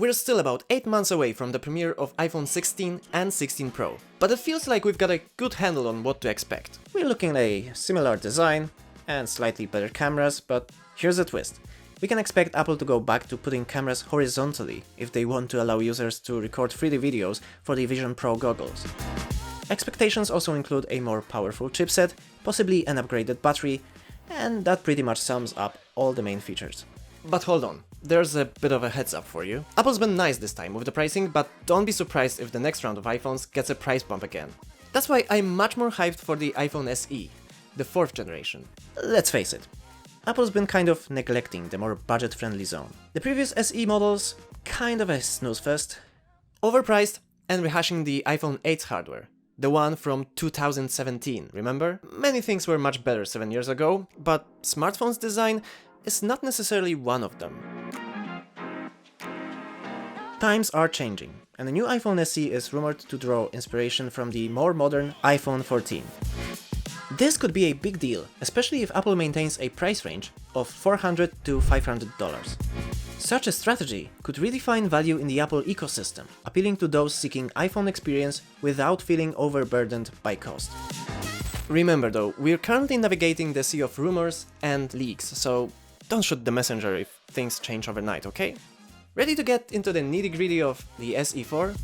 We're still about 8 months away from the premiere of iPhone 16 and 16 Pro, but it feels like we've got a good handle on what to expect. We're looking at a similar design and slightly better cameras, but here's a twist. We can expect Apple to go back to putting cameras horizontally if they want to allow users to record 3D videos for the Vision Pro goggles. Expectations also include a more powerful chipset, possibly an upgraded battery, and that pretty much sums up all the main features. But hold on, there's a bit of a heads up for you. Apple's been nice this time with the pricing, but don't be surprised if the next round of iPhones gets a price bump again. That's why I'm much more hyped for the iPhone SE, the 4th generation. Let's face it, Apple's been kind of neglecting the more budget-friendly zone. The previous SE models, kind of a snooze fest. Overpriced and rehashing the iPhone 8's hardware. The one from 2017, remember? Many things were much better 7 years ago, but smartphone's design is not necessarily one of them. Times are changing, and the new iPhone SE is rumored to draw inspiration from the more modern iPhone 14. This could be a big deal, especially if Apple maintains a price range of $400 to $500. Such a strategy could redefine value in the Apple ecosystem, appealing to those seeking iPhone experience without feeling overburdened by cost. Remember though, we're currently navigating the sea of rumors and leaks, so don't shoot the messenger if things change overnight, okay? Ready to get into the nitty-gritty of the SE4?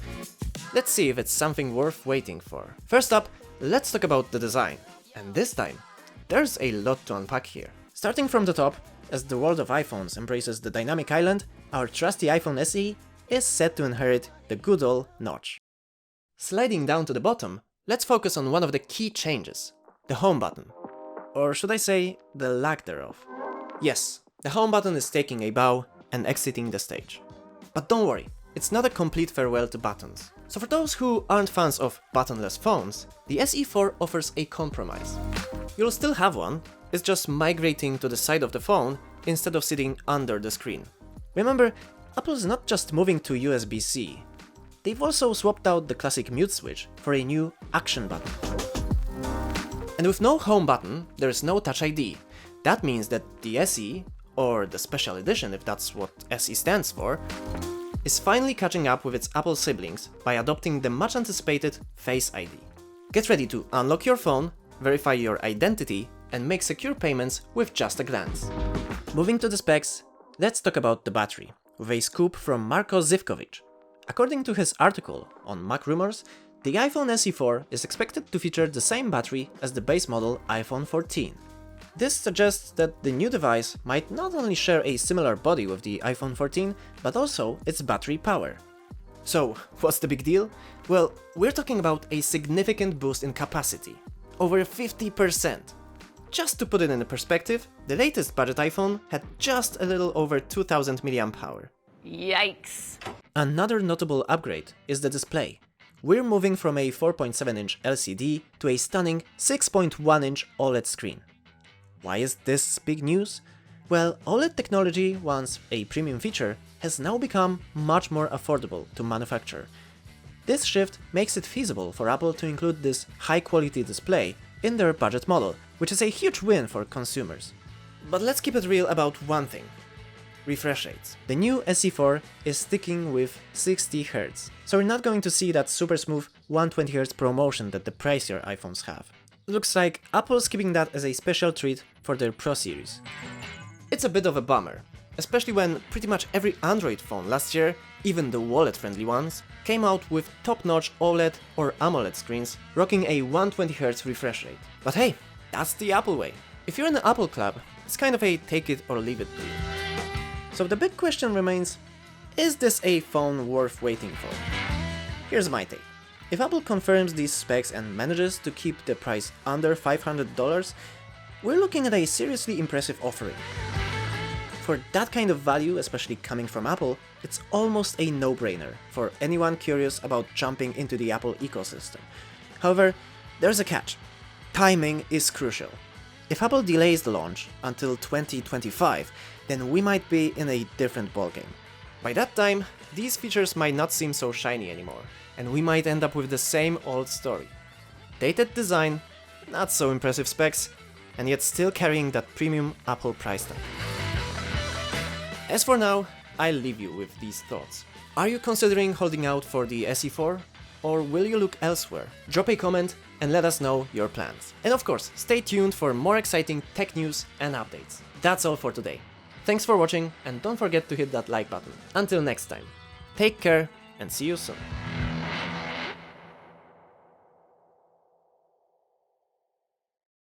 Let's see if it's something worth waiting for. First up, let's talk about the design. And this time, there's a lot to unpack here. Starting from the top, as the world of iPhones embraces the dynamic island, our trusty iPhone SE is set to inherit the good old notch. Sliding down to the bottom, let's focus on one of the key changes, the home button. Or should I say, the lack thereof. Yes, the home button is taking a bow and exiting the stage. But don't worry, it's not a complete farewell to buttons. So for those who aren't fans of buttonless phones, the SE4 offers a compromise. You'll still have one, it's just migrating to the side of the phone instead of sitting under the screen. Remember, Apple's not just moving to USB-C. They've also swapped out the classic mute switch for a new action button. And with no home button, there's no Touch ID. That means that the SE, or the Special Edition if that's what SE stands for, is finally catching up with its Apple siblings by adopting the much anticipated Face ID. Get ready to unlock your phone, verify your identity, and make secure payments with just a glance. Moving to the specs, let's talk about the battery, with a scoop from Marko Zivkovic. According to his article on Mac Rumors, the iPhone SE4 is expected to feature the same battery as the base model iPhone 14. This suggests that the new device might not only share a similar body with the iPhone 14, but also its battery power. So, what's the big deal? Well, we're talking about a significant boost in capacity, over 50%. Just to put it in perspective, the latest budget iPhone had just a little over 2000 mAh. Yikes! Another notable upgrade is the display. We're moving from a 4.7-inch LCD to a stunning 6.1-inch OLED screen. Why is this big news? Well, OLED technology, once a premium feature, has now become much more affordable to manufacture. This shift makes it feasible for Apple to include this high-quality display in their budget model, which is a huge win for consumers. But let's keep it real about one thing. Refresh rates. The new SE4 is sticking with 60 Hz, so we're not going to see that super smooth 120 Hz ProMotion that the pricier iPhones have. Looks like Apple's keeping that as a special treat for their Pro series. It's a bit of a bummer, especially when pretty much every Android phone last year, even the wallet-friendly ones, came out with top-notch OLED or AMOLED screens rocking a 120Hz refresh rate. But hey, that's the Apple way. If you're in the Apple Club, it's kind of a take it or leave it deal. So the big question remains, is this a phone worth waiting for? Here's my take. If Apple confirms these specs and manages to keep the price under $500, we're looking at a seriously impressive offering. For that kind of value, especially coming from Apple, it's almost a no-brainer for anyone curious about jumping into the Apple ecosystem. However, there's a catch. Timing is crucial. If Apple delays the launch until 2025, then we might be in a different ballgame. By that time, these features might not seem so shiny anymore, and we might end up with the same old story. Dated design, not so impressive specs, and yet still carrying that premium Apple price tag. As for now, I'll leave you with these thoughts. Are you considering holding out for the SE4? Or will you look elsewhere? Drop a comment and let us know your plans. And of course, stay tuned for more exciting tech news and updates. That's all for today. Thanks for watching and don't forget to hit that like button. Until next time, take care and see you soon.